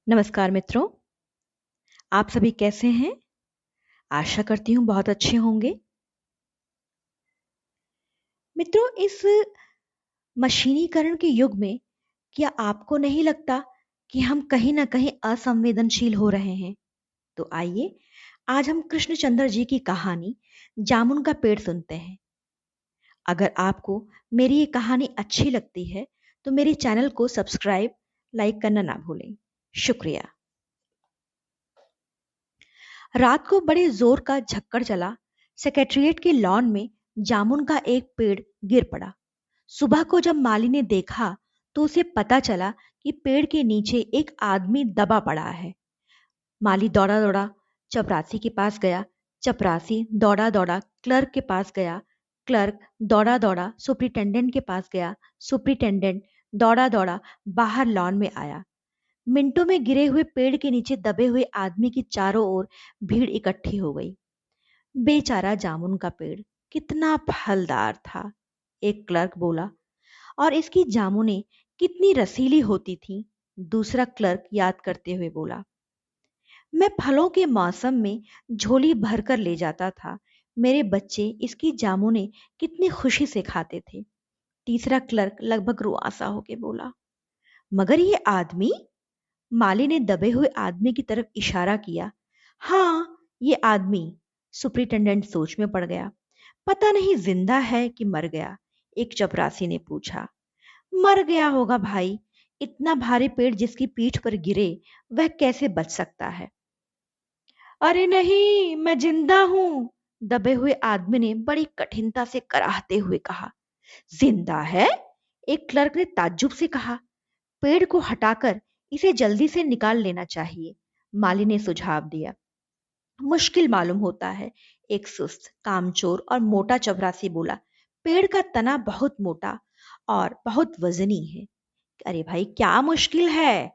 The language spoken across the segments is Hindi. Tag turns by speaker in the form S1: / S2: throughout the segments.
S1: नमस्कार मित्रों, आप सभी कैसे हैं? आशा करती हूँ बहुत अच्छे होंगे। मित्रों, इस मशीनीकरण के युग में क्या आपको नहीं लगता कि हम कहीं न कहीं असंवेदनशील हो रहे हैं? तो आइए, आज हम कृष्णचंद्र जी की कहानी जामुन का पेड़ सुनते हैं। अगर आपको मेरी ये कहानी अच्छी लगती है, तो मेरे चैनल को सब्सक्राइब, लाइक करना ना भूलें। शुक्रिया। रात को बड़े जोर का झक्कड़ चला। सेक्रेटेरिएट के लॉन में जामुन का एक पेड़ गिर पड़ा। सुबह को जब माली ने देखा तो उसे पता चला कि पेड़ के नीचे एक आदमी दबा पड़ा है। माली दौड़ा दौड़ा चपरासी के पास गया। चपरासी दौड़ा दौड़ा क्लर्क के पास गया। क्लर्क दौड़ा दौड़ा सुपरिटेंडेंट के पास गया। सुपरिटेंडेंट दौड़ा दौड़ा बाहर लॉन में आया। मिनटों में गिरे हुए पेड़ के नीचे दबे हुए आदमी की चारों ओर भीड़ इकट्ठी हो गई। बेचारा जामुन का पेड़ कितना फलदार था, एक क्लर्क बोला। और इसकी जामुनें कितनी रसीली होती थीं, दूसरा क्लर्क याद करते हुए बोला। मैं फलों के मौसम में झोली भरकर ले जाता था। मेरे बच्चे इसकी जामुनें कितनी खुशी से खाते थे, तीसरा क्लर्क लगभग रुआसा होके बोला। मगर ये आदमी? माली ने दबे हुए आदमी की तरफ इशारा किया। हाँ, ये आदमी। सुपरिटेंडेंट सोच में पड़ गया। पता नहीं जिंदा है कि मर गया, एक चपरासी ने पूछा। मर गया होगा भाई, इतना भारी पेड़ जिसकी पीठ पर गिरे वह कैसे बच सकता है? अरे नहीं, मैं जिंदा हूं, दबे हुए आदमी ने बड़ी कठिनता से कराहते हुए कहा। जिंदा है? एक क्लर्क ने ताज्जुब से कहा। पेड़ को हटाकर इसे जल्दी से निकाल लेना चाहिए, माली ने सुझाव दिया। मुश्किल मालूम होता है, एक सुस्त कामचोर और मोटा चपरासी बोला। पेड़ का तना बहुत मोटा और बहुत वजनी है। अरे भाई, क्या मुश्किल है?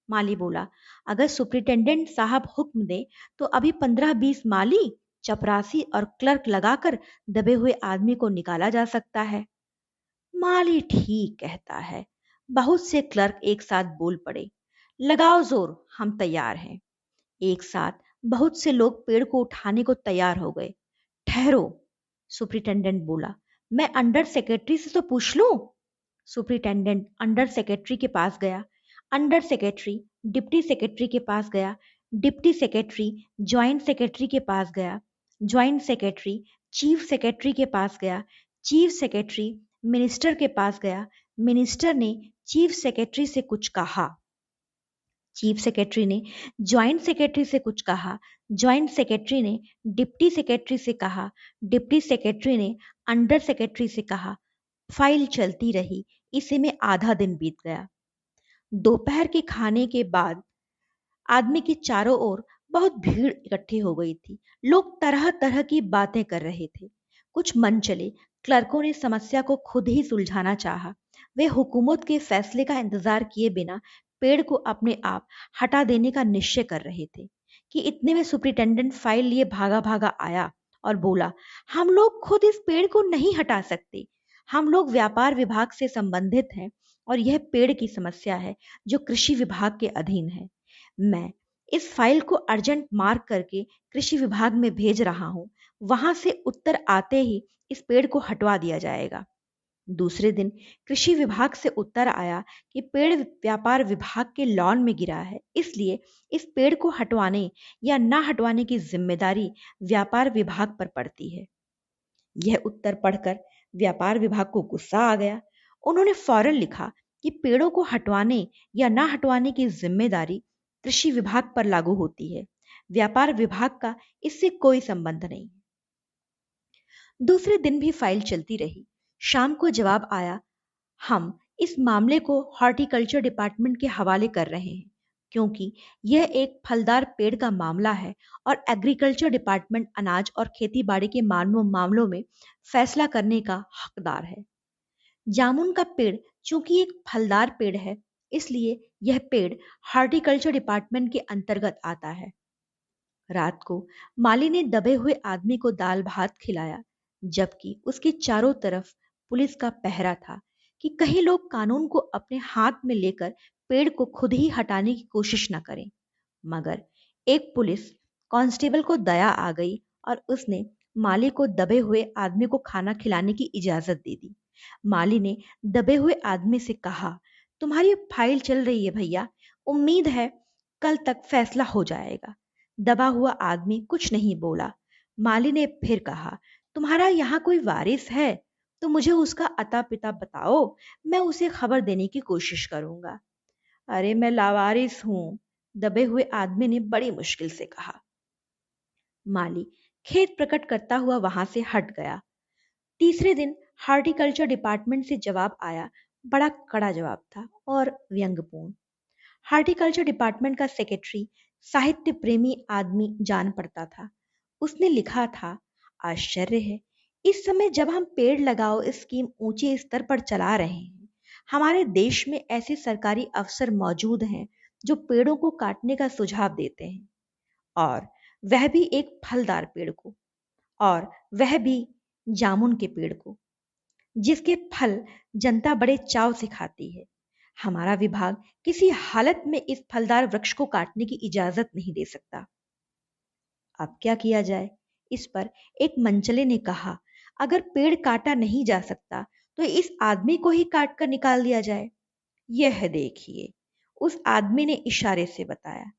S1: माली बोला। अगर सुपरिटेंडेंट साहब हुक्म दे तो अभी 15-20 माली, चपरासी और क्लर्क लगाकर दबे हुए आदमी को निकाला जा सकता है। माली ठीक कहता है। बहुत से क्लर्क एक साथ बोल पड़े। लगाओ जोर, हम तैयार हैं। एक साथ बहुत से लोग पेड़ को उठाने को तैयार हो गए। ठहरो, सुपरिटेंडेंट बोला। मैं अंडर सेक्रेटरी से तो पूछ लूं। सुपरिटेंडेंट अंडर सेक्रेटरी के पास गया। अंडर सेक्रेटरी डिप्टी सेक्रेटरी के पास गया। डिप्टी सेक्रेटरी ज्वाइंट सेक्रेटरी के पास गया। ज्वाइंट सेक्रेटरी चीफ सेक्रेटरी के पास गया। चीफ सेक्रेटरी मिनिस्टर के पास गया। मिनिस्टर ने चीफ सेक्रेटरी से कुछ कहा। चीफ सेक्रेटरी ने ज्वाइंट सेक्रेटरी से कुछ कहा। ज्वाइंट सेक्रेटरी ने डिप्टी सेक्रेटरी से कहा। डिप्टी सेक्रेटरी ने अंडर सेक्रेटरी से कहा। फाइल चलती रही। इसी में आधा दिन बीत गया। दोपहर के खाने के बाद आदमी की चारों ओर बहुत भीड़ इकट्ठी हो गई थी। लोग तरह तरह की बातें कर रहे थे। कुछ मन चले क्लर्कों ने समस्या को खुद ही सुलझाना चाहा। वे हुकूमत के फैसले का इंतजार किए बिना पेड़ को अपने आप हटा देने का निश्चय कर रहे थे कि इतने में सुपरिटेंडेंट फाइल लिए भागा भागा आया और बोला, हम लोग खुद इस पेड़ को नहीं हटा सकते। हम लोग व्यापार विभाग से संबंधित हैं और यह पेड़ की समस्या है जो कृषि विभाग के अधीन है। मैं इस फाइल को अर्जेंट मार्क करके कृषि विभाग में भेज रहा हूं। वहां से उत्तर आते ही इस पेड़ को हटवा दिया जाएगा। दूसरे दिन कृषि विभाग से उत्तर आया कि पेड़ व्यापार विभाग के लॉन में गिरा है, इसलिए इस पेड़ को हटवाने या ना हटवाने की जिम्मेदारी व्यापार विभाग पर पड़ती है। यह उत्तर पढ़कर व्यापार विभाग को गुस्सा आ गया। उन्होंने फौरन लिखा कि पेड़ों को हटवाने या ना हटवाने की जिम्मेदारी कृषि विभाग पर लागू होती है, व्यापार विभाग का इससे कोई संबंध नहीं। दूसरे दिन भी फाइल चलती रही। शाम को जवाब आया, हम इस मामले को हॉर्टिकल्चर डिपार्टमेंट के हवाले कर रहे हैं क्योंकि यह एक फलदार पेड़ का मामला है और एग्रीकल्चर डिपार्टमेंट अनाज और खेतीबाड़ी के मामलों में फैसला करने का हकदार है। जामुन का पेड़ चूंकि एक फलदार पेड़ है, इसलिए यह पेड़ हॉर्टिकल्चर डिपार्टमेंट के अंतर्गत आता है। रात को माली ने दबे हुए आदमी को दाल भात खिलाया, जबकि उसके चारों तरफ पुलिस का पहरा था कि कहीं लोग कानून को अपने हाथ में लेकर पेड़ को खुद ही हटाने की कोशिश न करें। मगर एक पुलिस कांस्टेबल को दया आ गई और उसने माली को दबे हुए आदमी को खाना खिलाने की इजाजत दे दी। माली ने दबे हुए आदमी से कहा, तुम्हारी फाइल चल रही है भैया, उम्मीद है कल तक फैसला हो जाएगा। दबा हुआ आदमी कुछ नहीं बोला। माली ने फिर कहा, तुम्हारा यहाँ कोई वारिस है तो मुझे उसका अता पिता बताओ, मैं उसे खबर देने की कोशिश करूंगा। अरे मैं लावारिस हूं, दबे हुए आदमी ने बड़ी मुश्किल से कहा। माली खेद प्रकट करता हुआ वहां से हट गया। तीसरे दिन हार्टिकल्चर डिपार्टमेंट से जवाब आया। बड़ा कड़ा जवाब था और व्यंग्यपूर्ण। हार्टिकल्चर डिपार्टमेंट का सेक्रेटरी साहित्य प्रेमी आदमी जान पड़ता था। उसने लिखा था, आश्चर्य है, इस समय जब हम पेड़ लगाओ स्कीम ऊंचे स्तर पर चला रहे हैं, हमारे देश में ऐसे सरकारी अफसर मौजूद हैं जो पेड़ों को काटने का सुझाव देते हैं, और वह भी एक फलदार पेड़ को, और वह भी जामुन के पेड़ को, जिसके फल जनता बड़े चाव से खाती है। हमारा विभाग किसी हालत में इस फलदार वृक्ष को काटने की इजाजत नहीं दे सकता। अब क्या किया जाए? इस पर एक मंचले ने कहा, अगर पेड़ काटा नहीं जा सकता तो इस आदमी को ही काट कर निकाल दिया जाए। यह देखिए, उस आदमी ने इशारे से बताया,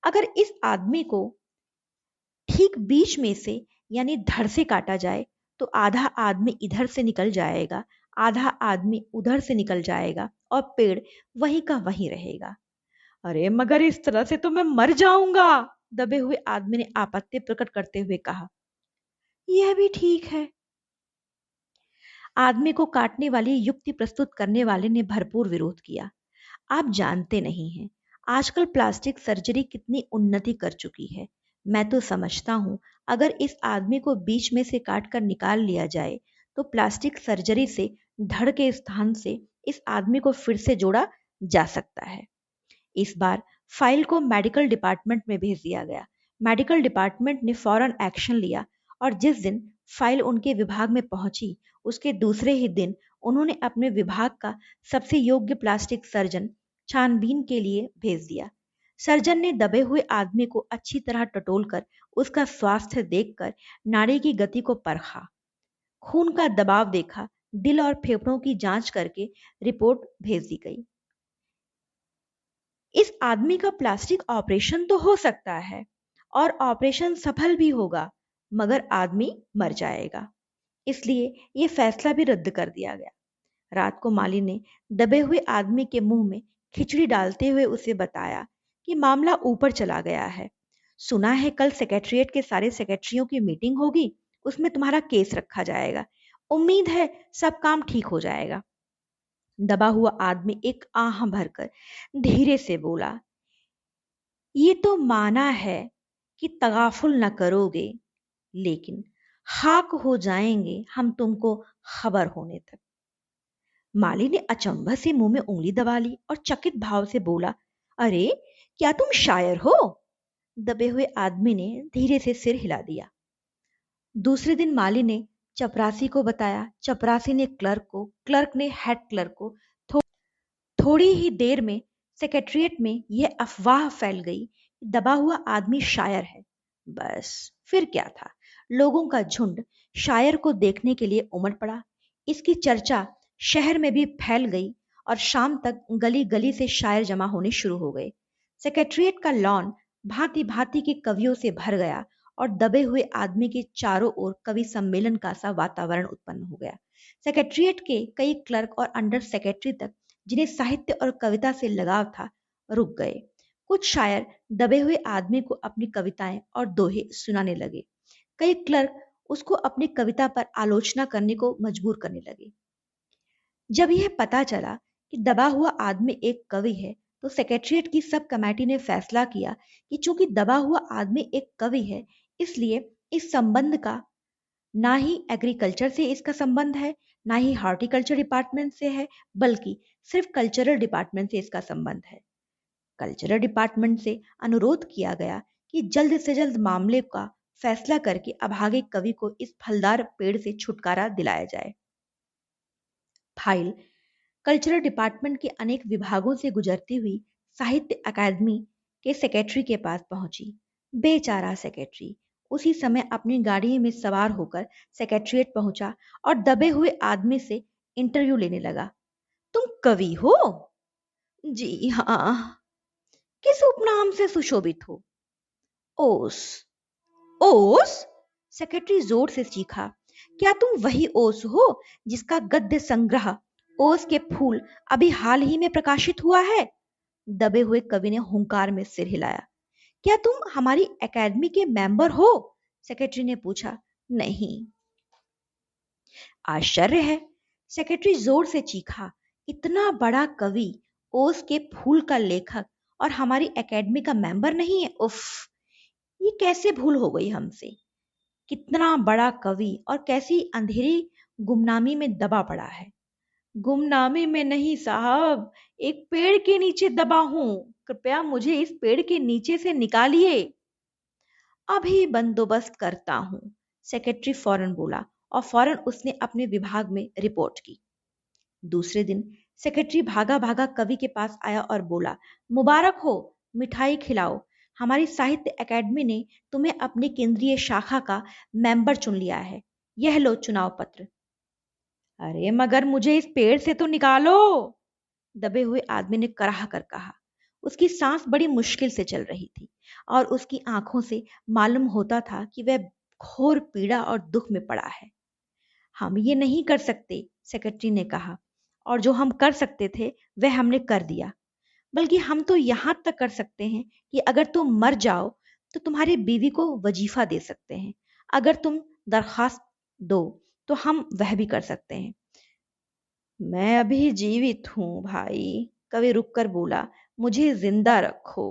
S1: अगर इस आदमी को ठीक बीच में से यानी धड़ से काटा जाए तो आधा आदमी इधर से निकल जाएगा, आधा आदमी उधर से निकल जाएगा और पेड़ वहीं का वहीं रहेगा। अरे मगर इस तरह से तो मैं मर जाऊंगा, दबे हुए आदमी ने आपत्ति प्रकट करते हुए कहा। यह भी ठीक है, आदमी को काटने वाली युक्ति प्रस्तुत करने वाले ने भरपूर विरोध किया। आप जानते नहीं हैं, आजकल प्लास्टिक सर्जरी कितनी उन्नति कर चुकी है। मैं तो समझता हूं, अगर इस आदमी को बीच में से काट कर निकाल लिया जाए तो प्लास्टिक सर्जरी से धड़ के स्थान से इस आदमी को फिर से जोड़ा जा सकता है। इस बार फाइल को मेडिकल डिपार्टमेंट में भेज दिया गया। मेडिकल डिपार्टमेंट ने फौरन एक्शन लिया और जिस दिन फाइल उनके विभाग में पहुंची, उसके दूसरे ही दिन उन्होंने अपने विभाग का सबसे योग्य प्लास्टिक सर्जन छानबीन के लिए भेज दिया। सर्जन ने दबे हुए आदमी को अच्छी तरह टटोलकर उसका स्वास्थ्य देखकर नाड़ी की गति को परखा, खून का दबाव देखा, दिल और फेफड़ों की जांच करके रिपोर्ट भेज दी गई। इस आदमी का प्लास्टिक ऑपरेशन तो हो सकता है और ऑपरेशन सफल भी होगा, मगर आदमी मर जाएगा, इसलिए यह फैसला भी रद्द कर दिया गया। रात को माली ने दबे हुए आदमी के मुंह में खिचड़ी डालते हुए उसे बताया कि मामला ऊपर चला गया है। सुना है कल सेक्रेटरिएट के सारे सेक्रेटरियों की मीटिंग होगी, उसमें तुम्हारा केस रखा जाएगा। उम्मीद है सब काम ठीक हो जाएगा। दबा हुआ आदमी एक आह भरकर धीरे से बोला, ये तो माना है कि तगाफुल न करोगे, लेकिन खाक हो जाएंगे हम तुमको खबर होने तक। माली ने अचंभा से मुंह में उंगली दबा ली और चकित भाव से बोला, अरे क्या तुम शायर हो? दबे हुए आदमी ने धीरे से सिर हिला दिया। दूसरे दिन माली ने चपरासी को बताया, चपरासी ने क्लर्क को, क्लर्क ने हेड क्लर्क को। थोड़ी ही देर में सेक्रेटरिएट में यह अफवाह फैल गई कि दबा हुआ आदमी शायर है। बस फिर क्या था, लोगों का झुंड शायर को देखने के लिए उमड़ पड़ा। इसकी चर्चा शहर में भी फैल गई और शाम तक गली गली से शायर जमा होने शुरू हो गए। सेक्रेटरिएट का लॉन भांति भांति के कवियों से भर गया और दबे हुए आदमी के चारों ओर कवि सम्मेलन का सा वातावरण उत्पन्न हो गया। सेक्रेटरिएट के कई क्लर्क और अंडर सेक्रेटरी तक, जिन्हें साहित्य और कविता से लगाव था, रुक गए। कुछ शायर दबे हुए आदमी को अपनी कविताएं और दोहे सुनाने लगे। कई क्लर्क उसको अपनी कविता पर आलोचना करने को मजबूर करने लगे। जब यह पता चला कि दबा हुआ आदमी एक कवि है, तो सेक्रेटरिएट की सब कमेटी ने फैसला किया कि चूंकि दबा हुआ आदमी एक कवि है, इसलिए इस संबंध का ना ही एग्रीकल्चर से इसका संबंध है, ना ही हॉर्टिकल्चर डिपार्टमेंट से है, बल्कि सिर्फ कल्चरल डिपार्टमेंट से इसका संबंध है। कल्चरल डिपार्टमेंट से अनुरोध किया गया कि जल्द से जल्द मामले का फैसला करके अभागे कवि को इस फलदार पेड़ से छुटकारा दिलाया जाए। फाइल कल्चरल डिपार्टमेंट के अनेक विभागों से गुजरती हुई साहित्य अकादमी के सेक्रेटरी के पास पहुंची। बेचारा सेक्रेटरी उसी समय अपनी गाड़ी में सवार होकर सेक्रेटरीट पहुंचा और दबे हुए आदमी से इंटरव्यू लेने लगा। तुम कवि हो? जी हाँ। किस उपनाम से सुशोभित हो? ओस। ओस? सेक्रेटरी जोर से चीखा। क्या तुम वही ओस हो जिसका गद्य संग्रह ओस के फूल अभी हाल ही में प्रकाशित हुआ है? दबे हुए कवि ने हुंकार में सिर हिलाया। क्या तुम हमारी एकेडमी के मेंबर हो? सेक्रेटरी ने पूछा। नहीं। आश्चर्य है, सेक्रेटरी जोर से चीखा। इतना बड़ा कवि, ओस के फूल का लेखक और हमारी एकेडमी का मेंबर नहीं है? उफ, ये कैसे भूल हो गई हमसे। कितना बड़ा कवि और कैसी अंधेरी गुमनामी में दबा पड़ा है। गुमनामी में नहीं साहब, एक पेड़ के नीचे दबा हूं। कृपया मुझे इस पेड़ के नीचे से निकालिए। अभी बंदोबस्त करता हूं, सेक्रेटरी फौरन बोला और फौरन उसने अपने विभाग में रिपोर्ट की। दूसरे दिन सेक्रेटरी भागा भागा कवि के पास आया और बोला, मुबारक हो, मिठाई खिलाओ। हमारी साहित्य एकेडमी ने तुम्हें अपनी केंद्रीय शाखा का मेंबर चुन लिया है। यह लो चुनाव पत्र। अरे मगर मुझे इस पेड़ से तो निकालो, दबे हुए आदमी ने कराह कर कहा। उसकी सांस बड़ी मुश्किल से चल रही थी और उसकी आंखों से मालूम होता था कि वह घोर पीड़ा और दुख में पड़ा है। हम ये नहीं कर सकते, सेक्रेटरी ने कहा, और जो हम कर सकते थे वह हमने कर दिया। बल्कि हम तो यहां तक कर सकते हैं कि अगर तुम मर जाओ तो तुम्हारी बीवी को वजीफा दे सकते हैं। अगर तुम दरखास्त दो तो हम वह भी कर सकते हैं। मैं अभी जीवित हूं भाई, कवि रुककर बोला, मुझे जिंदा रखो।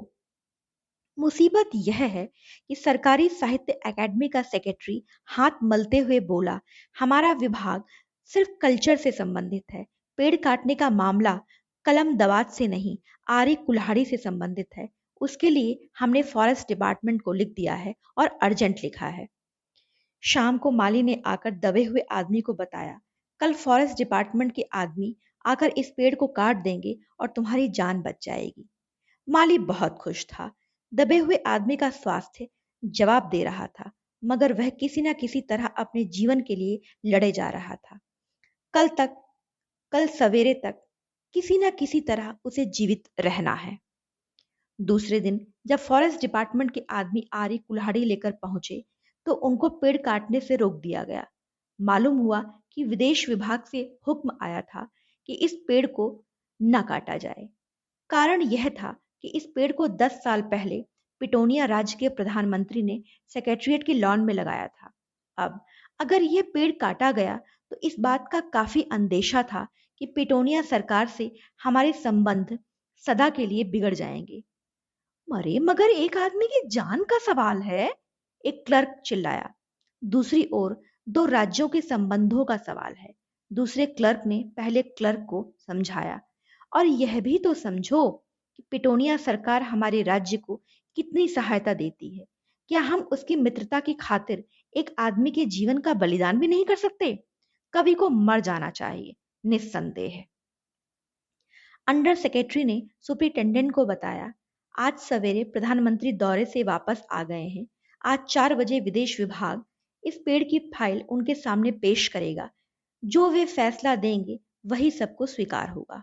S1: मुसीबत यह है कि सरकारी साहित्य अकादमी का सेक्रेटरी हाथ मलते हुए बोला, हमारा विभाग सिर्फ कल्चर से संबंधित है। पेड़ काटने का मामला कलम दवात से नहीं, आरी कुल्हाड़ी से संबंधित है। उसके लिए हमने फॉरेस्ट डिपार्टमेंट को लिख दिया है और अर्जेंट लिखा है। शाम को माली ने आकर दबे हुए आदमी को बताया, कल फॉरेस्ट डिपार्टमेंट के आदमी आकर इस पेड़ को काट देंगे और तुम्हारी जान बच जाएगी। माली बहुत खुश था। दबे हुए आदमी का स्वास्थ्य जवाब दे रहा था, मगर वह किसी न किसी तरह अपने जीवन के लिए लड़े जा रहा था। कल सवेरे तक किसी न किसी तरह उसे जीवित रहना है। दूसरे दिन जब फॉरेस्ट डिपार्टमेंट के आदमी आरी कुल्हाड़ी लेकर पहुंचे तो उनको पेड़ काटने से रोक दिया गया। मालूम हुआ कि विदेश विभाग से हुक्म आया था कि इस पेड़ को न काटा जाए। कारण यह था कि इस पेड़ को 10 साल पहले पिटोनिया राज्य के प्रधानमंत्री ने सेक्रेटरीट के लॉन में लगाया था। अब अगर यह पेड़ काटा गया तो इस बात का काफी अंदेशा था कि पिटोनिया सरकार से हमारे संबंध सदा के लिए बिगड़ जाएंगे। अरे मगर एक आदमी की जान का सवाल है, एक क्लर्क चिल्लाया। दूसरी ओर दो राज्यों के संबंधों का सवाल है, दूसरे क्लर्क ने पहले क्लर्क को समझाया। और यह भी तो समझो कि पिटोनिया सरकार हमारे राज्य को कितनी सहायता देती है। क्या हम उसकी मित्रता की खातिर एक आदमी के जीवन का बलिदान भी नहीं कर सकते? कवि को मर जाना चाहिए, निस्संदेह। अंडर सेक्रेटरी ने सुपरिटेंडेंट को बताया, आज सवेरे प्रधानमंत्री दौरे से वापस आ गए हैं। आज 4 बजे विदेश विभाग इस पेड़ की फाइल उनके सामने पेश करेगा। जो वे फैसला देंगे वही सबको स्वीकार होगा।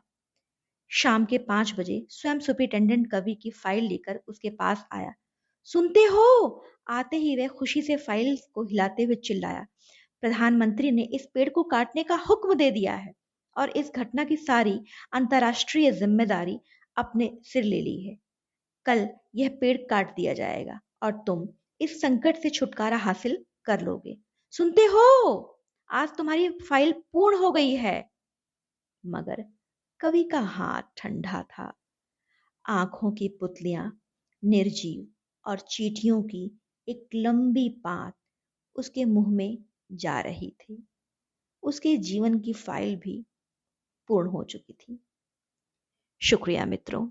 S1: शाम के 5 बजे स्वयं सुपरिटेंडेंट कवि की फाइल लेकर उसके पास आया। सुनते हो? आते ही वह खुशी से फाइल को हिलाते हुए चिल्लाया, प्रधानमंत्री ने इस पेड़ को काटने का हुक्म दे दिया है और इस घटना की सारी अंतर्राष्ट्रीय जिम्मेदारी अपने सिर ले ली है। कल यह पेड़ काट दिया जाएगा और तुम इस संकट से छुटकारा हासिल कर लोगे। सुनते हो? आज तुम्हारी फाइल पूर्ण हो गई है। मगर कवि का हाथ ठंडा था। आंखों की पुतलियां निर्जीव और चींटियों की एक लंबी पात उसके मुंह में जा रही थी। उसके जीवन की फाइल भी पूर्ण हो चुकी थी। शुक्रिया मित्रों।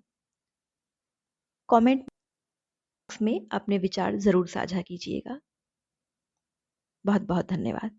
S1: कमेंट बॉक्स में अपने विचार जरूर साझा कीजिएगा। बहुत बहुत धन्यवाद।